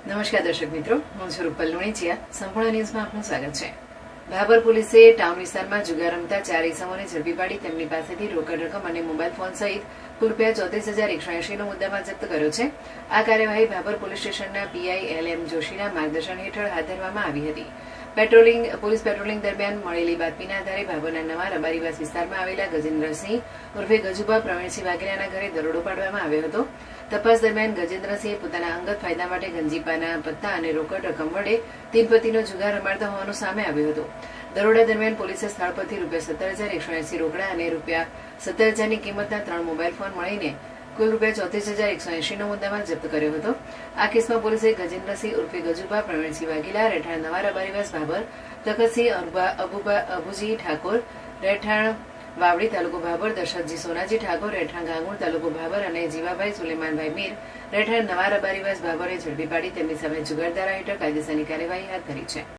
નમસ્કાર દર્શક મિત્રો, હું છું રૂપલ લુણીચિયા. સંપૂર્ણ ન્યૂઝમાં આપનું સ્વાગત છે. ભાભર પોલીસે ટાઉન વિસ્તારમાં જુગાર રમતા 4 ઇસમોને ઝડપી પાડી તેમની પાસેથી રોકડ રકમ અને મોબાઈલ ફોન સહિત કુલ ₹34,180નો મુદ્દામાલ જપ્ત કર્યો છે. આ કાર્યવાહી ભાભર પોલીસ સ્ટેશનના પીઆઈ LM જોશીના માર્ગદર્શન હેઠળ હાથ ધરવામાં આવી હતી. પોલીસ પેટ્રોલિંગ દરમિયાન મળેલી બાતમીના આધારે ભાભરના નવા રબારીવાસ વિસ્તારમાં આવેલા ગજેન્દ્રસિંહ ઉર્ફે ગજુભા પ્રવીણસિંહ વાઘેલાના ઘરે દરોડો પાડવામાં આવ્યો હતો. તપાસ દરમિયાન ગજેન્દ્રસિંહે પોતાના અંગત ફાયદા માટે ગંજીપાના પત્તા અને રોકડ રકમ વડે તીનપતિનો જુગાર રમાડતા હોવાનું સામે આવ્યું હતું. દરોડા દરમિયાન પોલીસે સ્થળ પરથી ₹17,180 રોકડા અને ₹17,000ની કિંમતના 3 મોબાઈલ ફોન મળીને કુલ ₹34,180નો મુદ્દામાલ જપ્ત કર્યો હતો. આ કેસમાં પોલીસે ગજેન્દ્રસિંહ ઉર્ફે ગજુભા પ્રવીણસિંહ વાઘેલા રહેઠાણ નવા રબારીવાસ ભાભર, તખતસિંહ અબુજી ઠાકોર રહેઠાણ વાવડી તાલુકો ભાભર, દશરથજી સોનાજી ઠાકોર રહેઠાણ ગાંગુણ તાલુકો ભાભર અને જીવાભાઈ સુલેમાનભાઈ મીર રહેઠાણ નવા રબારીવાસ ભાભરે ઝડપી પાડી તેમની સામે જુગાર ધારા હેઠળ કાયદેસરની કાર્યવાહી હાથ ધરી છે.